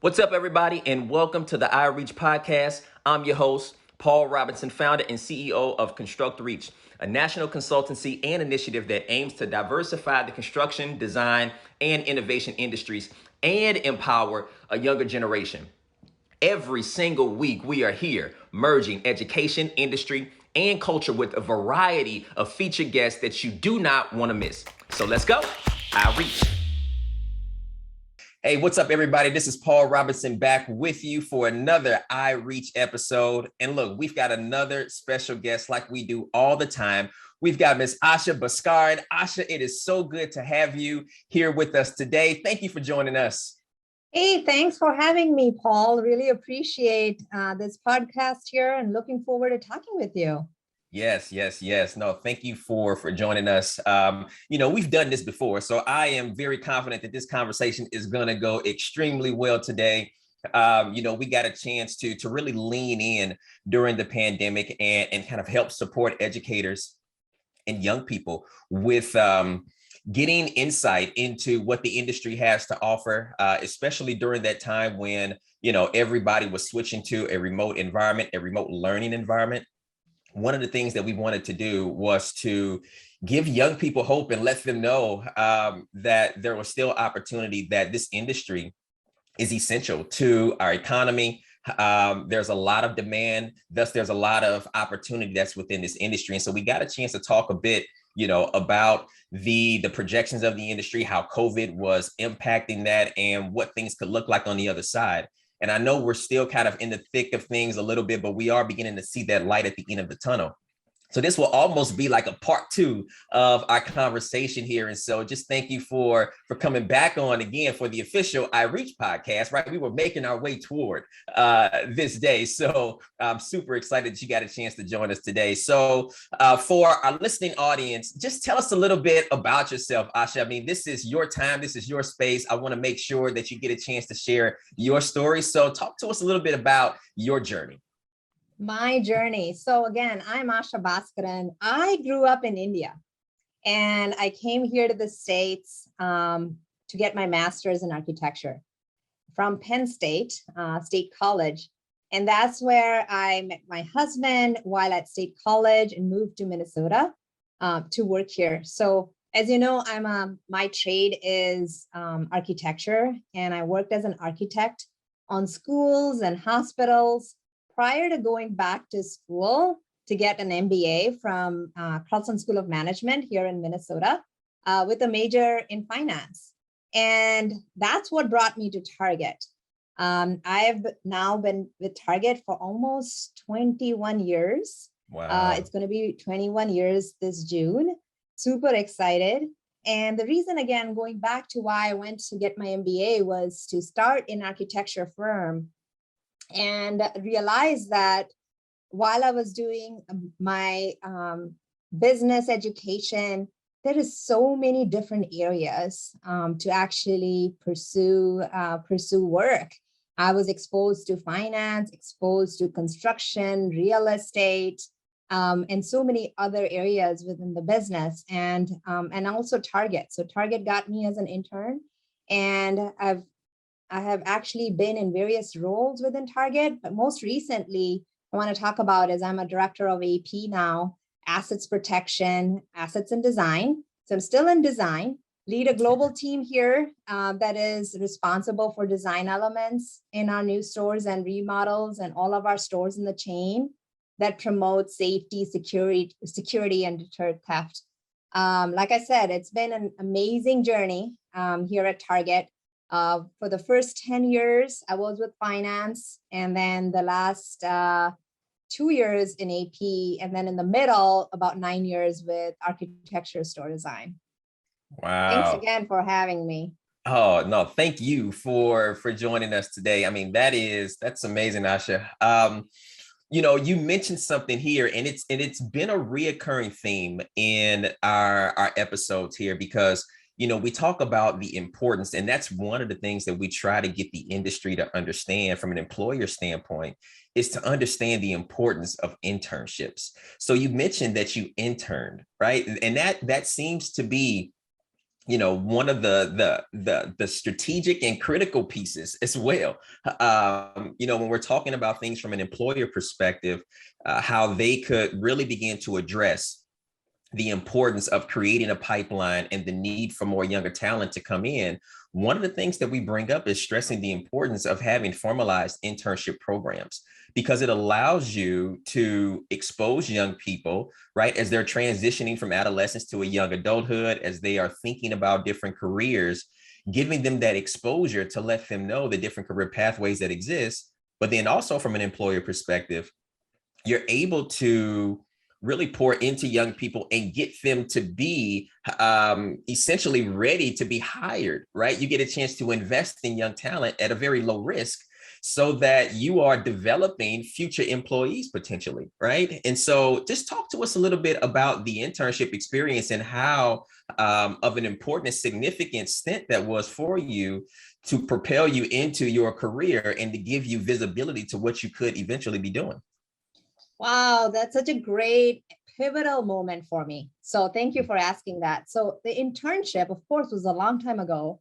What's up, everybody, and welcome to the iReach podcast. I'm your host, Paul Robinson, founder and CEO of ConstructReach, a national consultancy and initiative that aims to diversify the construction, design, and innovation industries and empower a younger generation. Every single week, we are here merging education, industry, and culture with a variety of featured guests that you do not want to miss. So let's go, iReach. Hey, what's up, everybody? This is Paul Robinson back with you for another iReach episode. And look, we've got another special guest like we do all the time. We've got Miss Asha Baskaran. Asha, it is so good to have you here with us today. Thank you for joining us. Hey, thanks for having me, Paul. Really appreciate this podcast here and looking forward to talking with you. Yes. No, thank you for joining us. We've done this before, so I am very confident that this conversation is going to go extremely well today. We got a chance to really lean in during the pandemic and kind of help support educators and young people with getting insight into what the industry has to offer, especially during that time when, everybody was switching to a remote environment, a remote learning environment. One of the things that we wanted to do was to give young people hope and let them know that there was still opportunity, that this industry is essential to our economy. There's a lot of demand, thus there's a lot of opportunity that's within this industry. And so we got a chance to talk a bit, about the projections of the industry, how COVID was impacting that, and what things could look like on the other side. And I know we're still kind of in the thick of things a little bit, but we are beginning to see that light at the end of the tunnel. So this will almost be like a part two of our conversation here. And so just thank you for coming back on again for the official iReach podcast, right? We were making our way toward this day. So I'm super excited that you got a chance to join us today. So for our listening audience, just tell us a little bit about yourself, Asha. I mean, this is your time. This is your space. I want to make sure that you get a chance to share your story. So talk to us a little bit about your journey. My journey. So again, I'm Asha Baskaran. I grew up in India and I came here to the States to get my master's in architecture from Penn State, State College. And that's where I met my husband while at State College and moved to Minnesota to work here. So as you know, my trade is architecture, and I worked as an architect on schools and hospitals prior to going back to school to get an MBA from Carlson School of Management here in Minnesota with a major in finance. And that's what brought me to Target. I've now been with Target for almost 21 years. Wow. It's going to be 21 years this June. Super excited. And the reason, again, going back to why I went to get my MBA was to start an architecture firm and realized that while I was doing my business education, there is so many different areas to actually pursue work. I was exposed to finance, exposed to construction, real estate, and so many other areas within the business, and also Target. So Target got me as an intern, and I have actually been in various roles within Target, but most recently, I want to talk about is I'm a director of AP now, assets protection, assets and design. So I'm still in design, lead a global team here that is responsible for design elements in our new stores and remodels and all of our stores in the chain that promote safety, security, and deter theft. Like I said, it's been an amazing journey here at Target. For the first 10 years, I was with finance, and then the last 2 years in AP, and then in the middle, about 9 years with architecture store design. Wow. Thanks again for having me. Oh, no, thank you for joining us today. I mean, that's amazing, Asha. You mentioned something here, and it's been a reoccurring theme in our episodes here, because we talk about the importance, and that's one of the things that we try to get the industry to understand from an employer standpoint, is to understand the importance of internships. So you mentioned that you interned, right? And that seems to be one of the strategic and critical pieces as well. When we're talking about things from an employer perspective, how they could really begin to address the importance of creating a pipeline and the need for more younger talent to come in. One of the things that we bring up is stressing the importance of having formalized internship programs, because it allows you to expose young people, right, as they're transitioning from adolescence to a young adulthood, as they are thinking about different careers, giving them that exposure to let them know the different career pathways that exist. But then also from an employer perspective, you're able to really pour into young people and get them to be essentially ready to be hired, right? You get a chance to invest in young talent at a very low risk so that you are developing future employees potentially, right? And so just talk to us a little bit about the internship experience and how of an important and significant stint that was for you to propel you into your career and to give you visibility to what you could eventually be doing. Wow, that's such a great pivotal moment for me. So thank you for asking that. So the internship, of course, was a long time ago,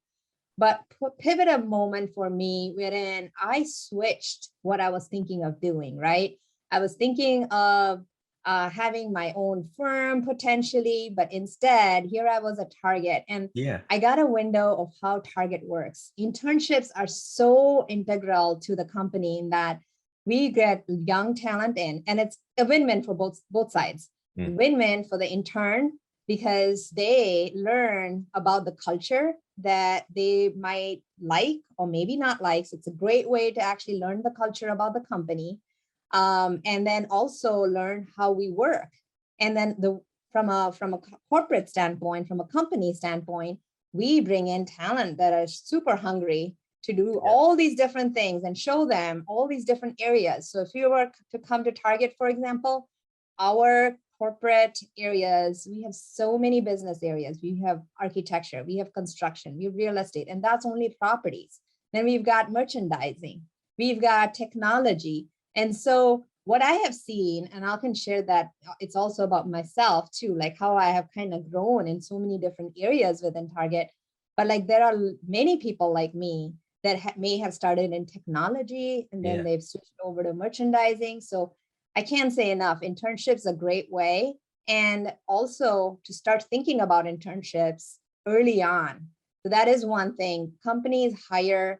but pivotal moment for me wherein I switched what I was thinking of doing, right? I was thinking of having my own firm potentially, but instead here I was at Target, and I got a window of how Target works. Internships are so integral to the company in that we get young talent in, and it's a win-win for both sides. Win-win for the intern because they learn about the culture that they might like or maybe not like. So it's a great way to actually learn the culture about the company, and then also learn how we work. And then from a corporate standpoint, from a company standpoint, we bring in talent that are super hungry to do all these different things and show them all these different areas. So if you were to come to Target, for example, our corporate areas, we have so many business areas. We have architecture, we have construction, we have real estate, and that's only properties. Then we've got merchandising, we've got technology. And so what I have seen, and I can share that it's also about myself too, like how I have kind of grown in so many different areas within Target. But like there are many people like me that may have started in technology and then they've switched over to merchandising. So I can't say enough. Internships a great way. And also to start thinking about internships early on. So that is one thing. Companies hire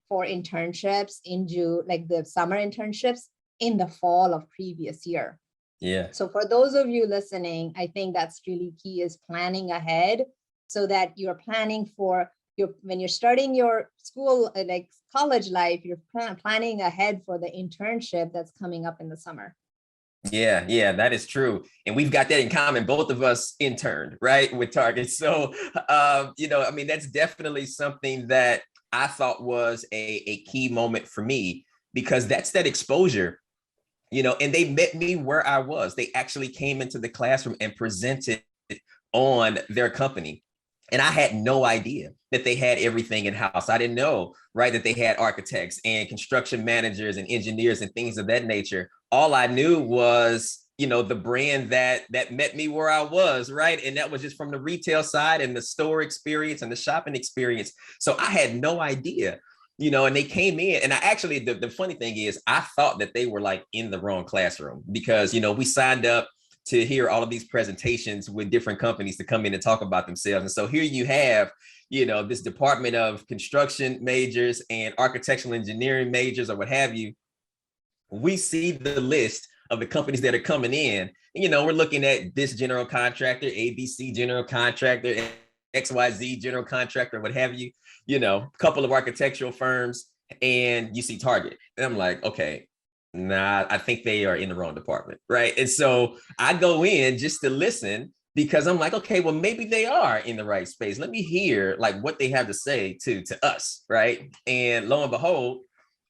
for internships in June, like the summer internships in the fall of previous year. So for those of you listening, I think that's really key, is planning ahead so that you're planning for when you're starting your school, like college life, you're planning ahead for the internship that's coming up in the summer. Yeah, that is true. And we've got that in common. Both of us interned, right, with Target. So, that's definitely something that I thought was a key moment for me, because that's that exposure, and they met me where I was. They actually came into the classroom and presented on their company. And I had no idea that they had everything in-house. I didn't know, right, that they had architects and construction managers and engineers and things of that nature. All I knew was, the brand that met me where I was, right? And that was just from the retail side and the store experience and the shopping experience. So I had no idea, and they came in, and I actually, the funny thing is, I thought that they were like in the wrong classroom because, we signed up to hear all of these presentations with different companies to come in and talk about themselves. And so here you have, this department of construction majors and architectural engineering majors or what have you. We see the list of the companies that are coming in. We're looking at this general contractor, ABC general contractor, XYZ general contractor, what have you, a couple of architectural firms, and you see Target. And I'm like, okay, nah, I think they are in the wrong department, right? And so I go in just to listen because I'm like, okay, well, maybe they are in the right space. Let me hear like what they have to say to us, right? And lo and behold,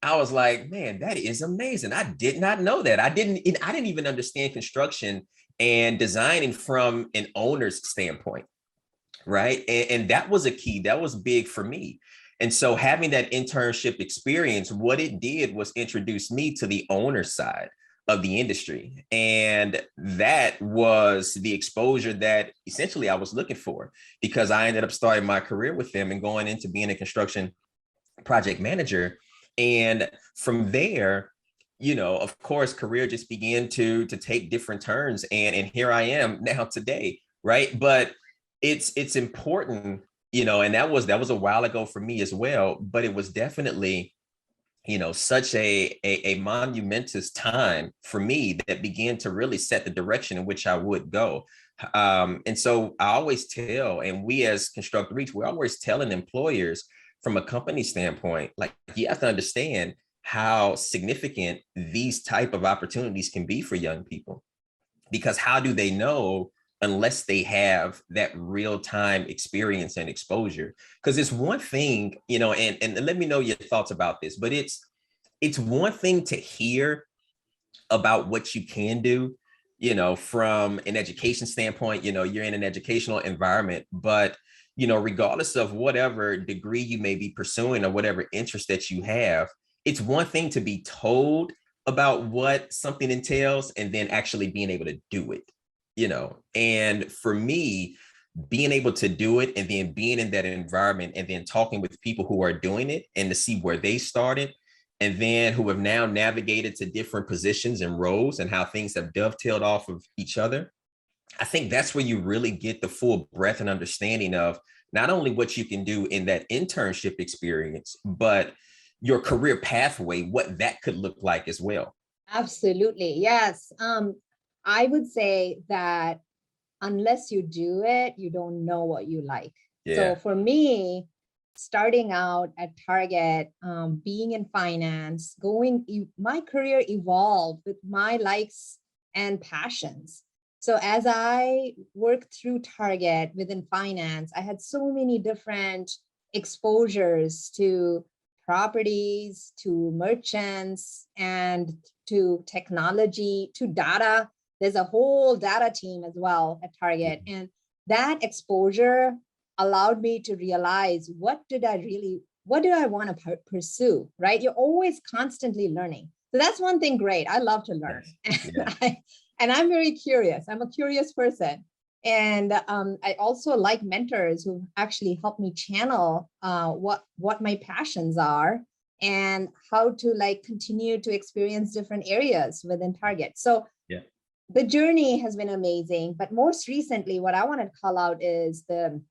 I was like, man, that is amazing. I did not know that. I didn't even understand construction and designing from an owner's standpoint, right? And that was a key. That was big for me. And so having that internship experience, what it did was introduce me to the owner side of the industry. And that was the exposure that essentially I was looking for, because I ended up starting my career with them and going into being a construction project manager. And from there, of course, career just began to take different turns. And here I am now today, right? But it's important, and that was a while ago for me as well, but it was definitely such a monumentous time for me that began to really set the direction in which I would go. And so I always tell, and we as ConstructReach, we're always telling employers from a company standpoint, like, you have to understand how significant these type of opportunities can be for young people, because how do they know unless they have that real-time experience and exposure? Because it's one thing, and let me know your thoughts about this, but it's one thing to hear about what you can do, from an education standpoint, you're in an educational environment, but regardless of whatever degree you may be pursuing or whatever interest that you have, it's one thing to be told about what something entails and then actually being able to do it, and for me, being able to do it and then being in that environment and then talking with people who are doing it and to see where they started and then who have now navigated to different positions and roles and how things have dovetailed off of each other. I think that's where you really get the full breadth and understanding of not only what you can do in that internship experience, but your career pathway, what that could look like as well. Absolutely. Yes. I would say that unless you do it, you don't know what you like. Yeah. So for me, starting out at Target, being in finance, my career evolved with my likes and passions. So as I worked through Target within finance, I had so many different exposures to properties, to merchants, and to technology, to data. There's a whole data team as well at Target. And that exposure allowed me to realize what do I want to pursue, right? You're always constantly learning. So that's one thing great. I love to learn. Yes. Yeah. And I'm very curious. I'm a curious person. And I also like mentors who actually help me channel what my passions are and how to continue to experience different areas within Target. So yeah, the journey has been amazing. But most recently, what I want to call out is the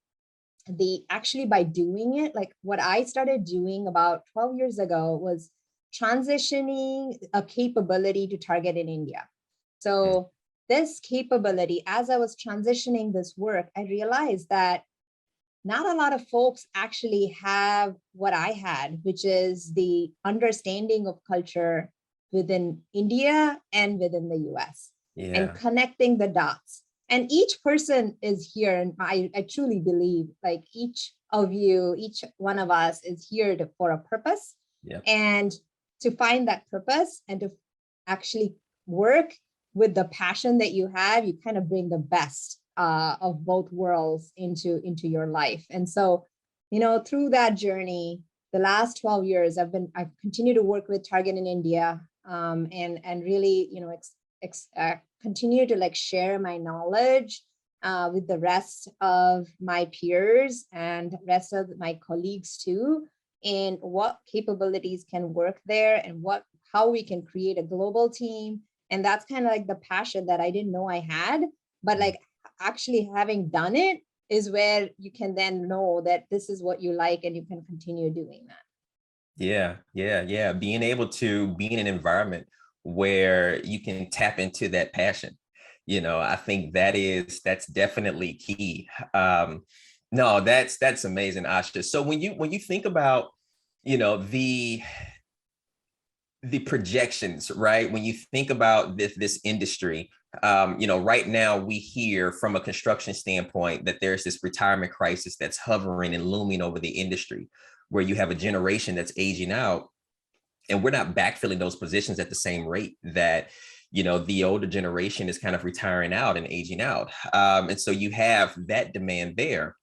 actually by doing it, like what I started doing about 12 years ago was transitioning a capability to Target in India. So this capability, as I was transitioning this work, I realized that not a lot of folks actually have what I had, which is the understanding of culture within India and within the US, and connecting the dots. And each person is here, and I truly believe like each of you, each one of us is here for a purpose. And to find that purpose and to actually work with the passion that you have, you kind of bring the best of both worlds into your life. And so, through that journey, the last 12 years, I've continued to work with Target in India, and really, continue to share my knowledge with the rest of my peers and rest of my colleagues too, in what capabilities can work there and how we can create a global team. And that's kind of like the passion that I didn't know I had, but actually having done it is where you can then know that this is what you like and you can continue doing that. Yeah. Being able to be in an environment where you can tap into that passion, I think that's definitely key. No, that's amazing, Asha. So when you think about, the projections, right? When you think about this industry, right now we hear from a construction standpoint that there's this retirement crisis that's hovering and looming over the industry, where you have a generation that's aging out, and we're not backfilling those positions at the same rate that, the older generation is kind of retiring out and aging out. And so you have that demand there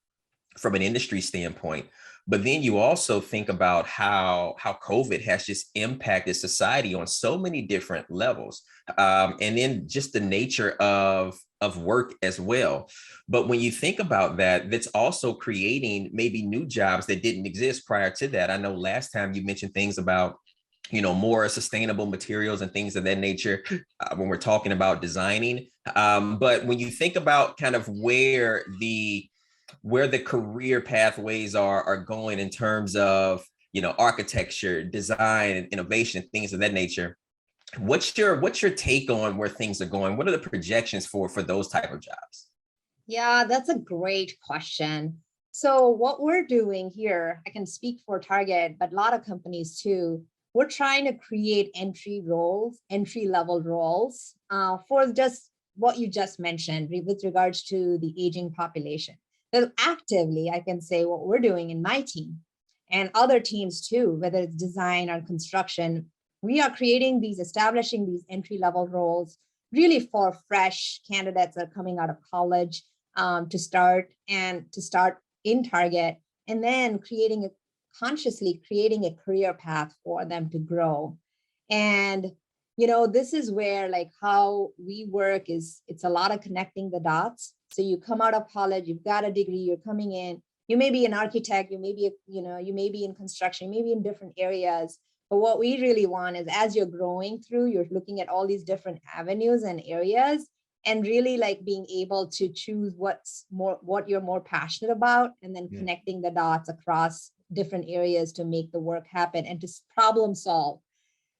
from an industry standpoint. But then you also think about how COVID has just impacted society on so many different levels. And then just the nature of work as well. But when you think about that, that's also creating maybe new jobs that didn't exist prior to that. I know last time you mentioned things about more sustainable materials and things of that nature when we're talking about designing. But when you think about kind of where the career pathways are going in terms of architecture, design, and innovation, things of that nature, what's your take on where things are going? What are the projections for those type of jobs? Yeah, that's a great question. So what we're doing here, I can speak for Target, but a lot of companies too, we're trying to create entry level roles for just what you just mentioned with regards to the aging population. But actively, I can say what we're doing in my team and other teams too, whether it's design or construction, we are establishing these entry level roles really for fresh candidates that are coming out of college to start in Target, and then consciously creating a career path for them to grow. And this is where like how we work is it's a lot of connecting the dots. So you come out of college, you've got a degree, you're coming in, you may be an architect, you may be you may be in construction, you may be in different areas. But what we really want is as you're growing through, you're looking at all these different avenues and areas, and really like being able to choose what you're more passionate about, and then connecting the dots across different areas to make the work happen and to problem solve.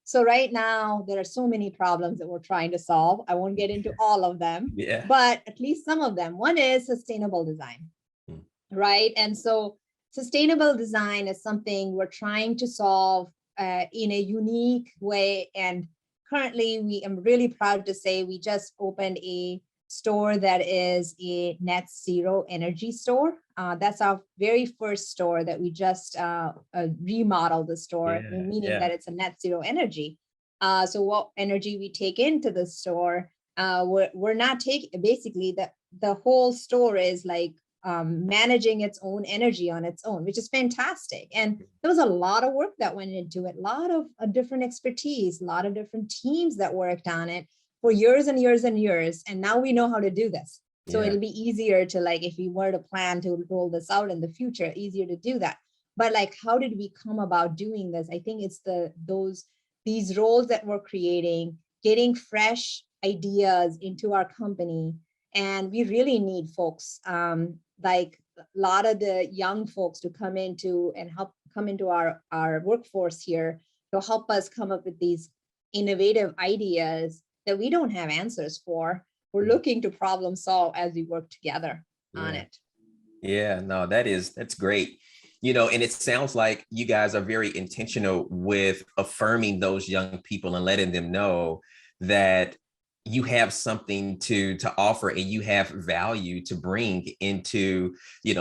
So right now, there are so many problems that we're trying to solve. I won't get into all of them, but at least some of them. One is sustainable design, right? And so sustainable design is something we're trying to solve in a unique way. And currently, I'm really proud to say we just opened a store that is a net zero energy store. That's our very first store that we just remodeled the store, meaning that it's a net zero energy. So what energy we take into the store, we're not taking, basically the whole store is like managing its own energy on its own, which is fantastic. And there was a lot of work that went into it, a lot of different expertise, a lot of different teams that worked on it for years and years and years. And now we know how to do this. So it'll be easier to, like, if we were to plan to roll this out in the future, easier to do that. But like, how did we come about doing this? I think it's these roles that we're creating, getting fresh ideas into our company. And we really need folks, like a lot of the young folks to come into our workforce here to help us come up with these innovative ideas that we don't have answers for. We're looking to problem solve as we work together on it. Yeah, no, that's great. And it sounds like you guys are very intentional with affirming those young people and letting them know that you have something to offer and you have value to bring into,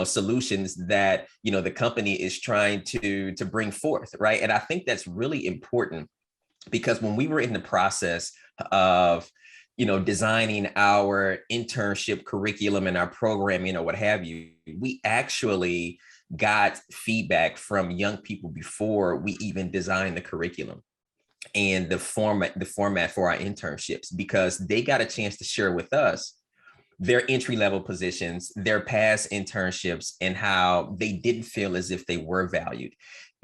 solutions that, the company is trying to bring forth, right? And I think that's really important, because when we were in the process of, designing our internship curriculum and our program, what have you, we actually got feedback from young people before we even designed the curriculum and the format for our internships, because they got a chance to share with us their entry-level positions, their past internships, and how they didn't feel as if they were valued.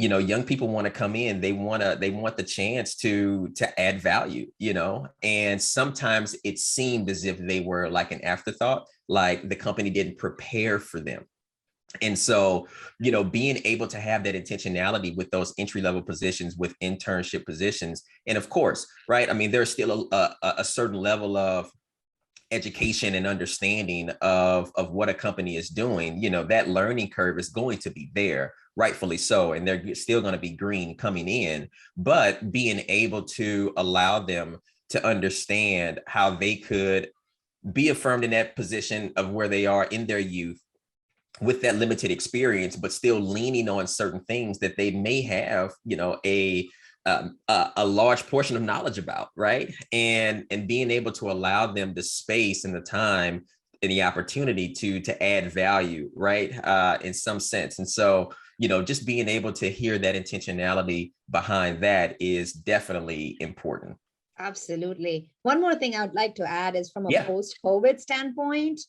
Young people want to come in, they want the chance to add value, and sometimes it seemed as if they were like an afterthought, like the company didn't prepare for them. And so, being able to have that intentionality with those entry-level positions, with internship positions, and of course, right, I mean, there's still a certain level of education and understanding of what a company is doing. That learning curve is going to be there, rightfully so, and they're still going to be green coming in, but being able to allow them to understand how they could be affirmed in that position of where they are in their youth with that limited experience, but still leaning on certain things that they may have, a large portion of knowledge about, right? And being able to allow them the space and the time and the opportunity to add value, right? In some sense. And so, just being able to hear that intentionality behind that is definitely important. Absolutely. One more thing I would like to add is from a Yeah. post-COVID standpoint,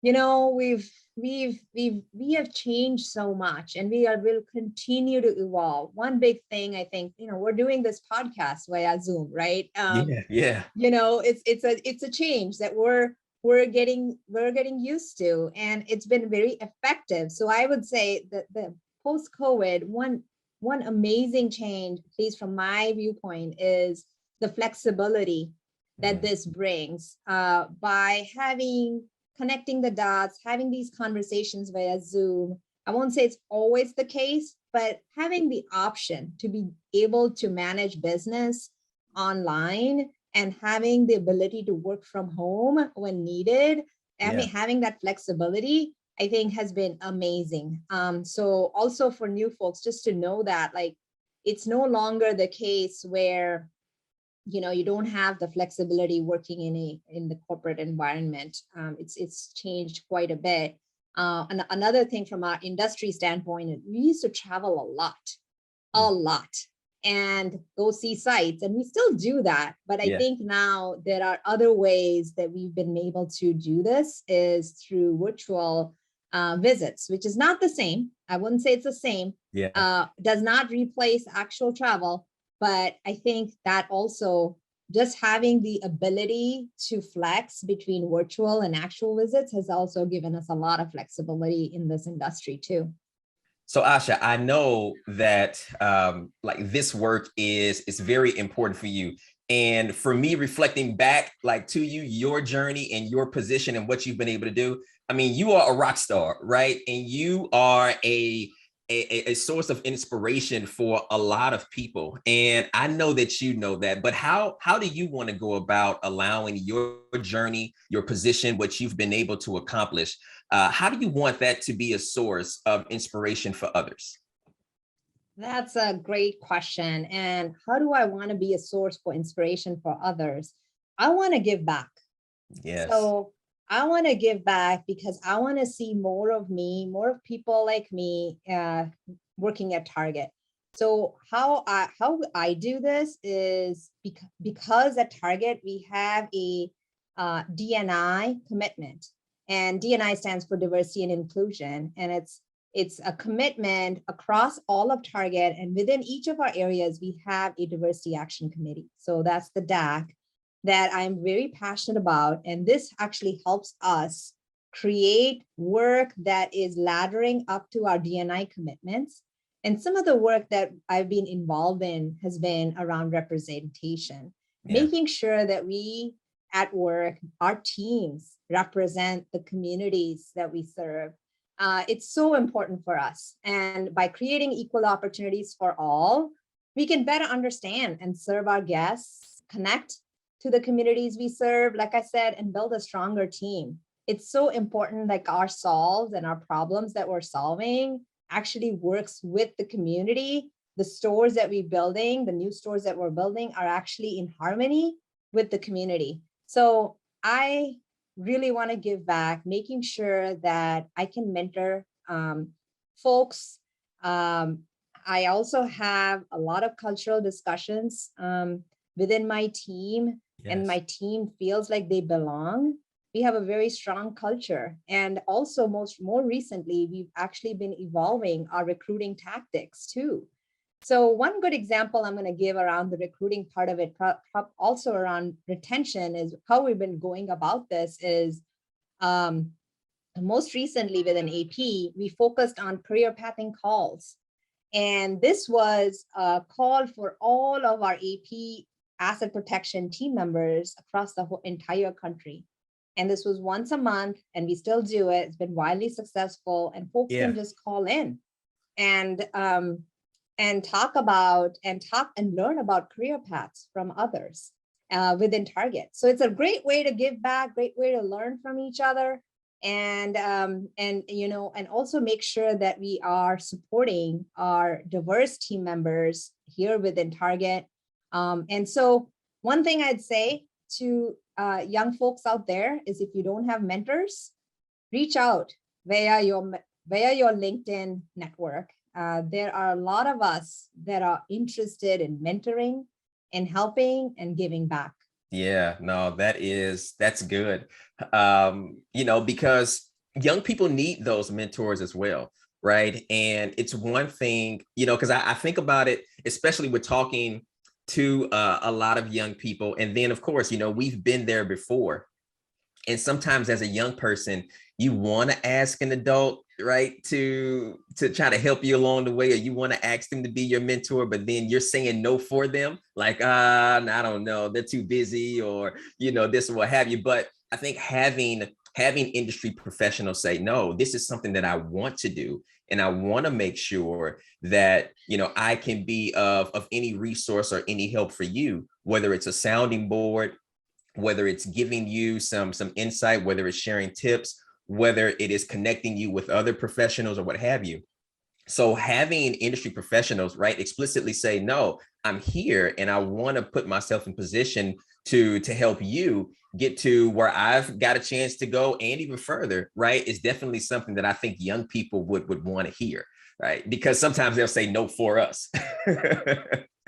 we have changed so much, and will continue to evolve. One big thing, I think, we're doing this podcast via Zoom, right? Yeah. It's a change that we're getting used to, and it's been very effective. So I would say that the post-COVID, one amazing change, at least from my viewpoint, is the flexibility that this brings by connecting the dots, having these conversations via Zoom. I won't say it's always the case, but having the option to be able to manage business online and having the ability to work from home when needed, having that flexibility, I think has been amazing. So also for new folks, just to know that, like, it's no longer the case where you don't have the flexibility working in the corporate environment. It's changed quite a bit. And another thing from our industry standpoint, we used to travel a lot, and go see sites, and we still do that. But I think now there are other ways that we've been able to do this is through virtual visits, which is not the same. I wouldn't say it's the same. Does not replace actual travel. But I think that also just having the ability to flex between virtual and actual visits has also given us a lot of flexibility in this industry too. So Asha, I know that like this work is very important for you. And for me, reflecting back like to you, your journey and your position and what you've been able to do, I mean, you are a rock star, right? And you are a source of inspiration for a lot of people. And I know that you know that, but how do you want to go about allowing your journey, your position, what you've been able to accomplish? How do you want that to be a source of inspiration for others? That's a great question. And how do I want to be a source for inspiration for others? I want to give back. Yes. So I want to give back because I want to see more of me, more of people like me working at Target. So how I do this is because at Target we have a D&I commitment, and D&I stands for diversity and inclusion, and it's a commitment across all of Target, and within each of our areas we have a diversity action committee. So that's the DAC that I'm very passionate about. And this actually helps us create work that is laddering up to our D&I commitments. And some of the work that I've been involved in has been around representation, making sure that we at work, our teams represent the communities that we serve. It's so important for us. And by creating equal opportunities for all, we can better understand and serve our guests, connect to the communities we serve, like I said, and build a stronger team. It's so important, like our solves and our problems that we're solving actually works with the community. The stores that we're building, the new stores that we're building are actually in harmony with the community. So I really want to give back, making sure that I can mentor folks. I also have a lot of cultural discussions within my team, and my team feels like they belong. We have a very strong culture. And also more recently, we've actually been evolving our recruiting tactics too. So one good example I'm going to give around the recruiting part of it, also around retention, is how we've been going about this is most recently with an AP, we focused on career pathing calls. And this was a call for all of our AP asset protection team members across the whole entire country. And this was once a month, and we still do it. It's been widely successful, and folks can just call in and talk and learn about career paths from others within Target. So it's a great way to give back, great way to learn from each other, and also make sure that we are supporting our diverse team members here within Target. And so one thing I'd say to young folks out there is, if you don't have mentors, reach out via your via your LinkedIn network, there are a lot of us that are interested in mentoring and helping and giving back. Yeah, no, that's good. Because young people need those mentors as well, right? And it's one thing, because I think about it, especially with talking to a lot of young people. And then, of course, we've been there before. And sometimes as a young person, you want to ask an adult, right, to try to help you along the way, or you want to ask them to be your mentor, but then you're saying no for them, like, I don't know, they're too busy, or this or what have you. But I think having industry professionals say, no, this is something that I want to do, and I want to make sure that I can be of any resource or any help for you, whether it's a sounding board, whether it's giving you some insight, whether it's sharing tips, whether it is connecting you with other professionals or what have you. So having industry professionals, right, explicitly say, no, I'm here and I want to put myself in position to help you get to where I've got a chance to go and even further, right, is definitely something that I think young people would want to hear, right? Because sometimes they'll say no for us.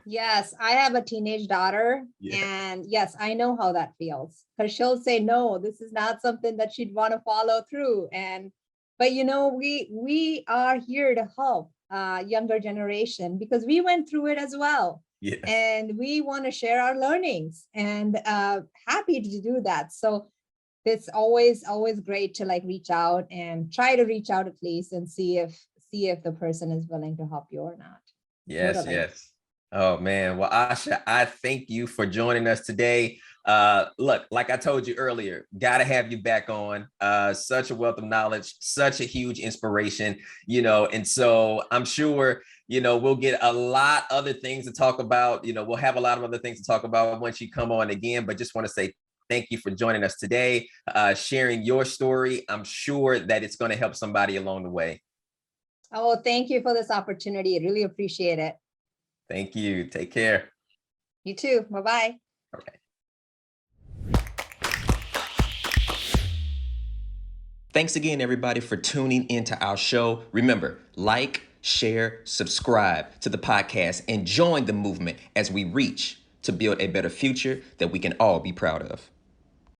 Yes, I have a teenage daughter, and yes, I know how that feels, because she'll say, no, this is not something that she'd want to follow through. But we are here to help younger generation, because we went through it as well. Yes. And we want to share our learnings, and happy to do that. So it's always great to reach out and try to reach out at least and see if the person is willing to help you or not. Yes, Totally. yes. Oh man. Well, Asha, I thank you for joining us today. Look, like I told you earlier, gotta have you back on. Such a wealth of knowledge, such a huge inspiration, and so I'm sure, we'll get a lot other things to talk about. We'll have a lot of other things to talk about once you come on again, but just want to say thank you for joining us today, sharing your story. I'm sure that it's going to help somebody along the way. Oh, thank you for this opportunity. I really appreciate it. Thank you. Take care. You too. Bye-bye. Okay. Thanks again, everybody, for tuning into our show. Remember, like, share, subscribe to the podcast, and join the movement as we reach to build a better future that we can all be proud of.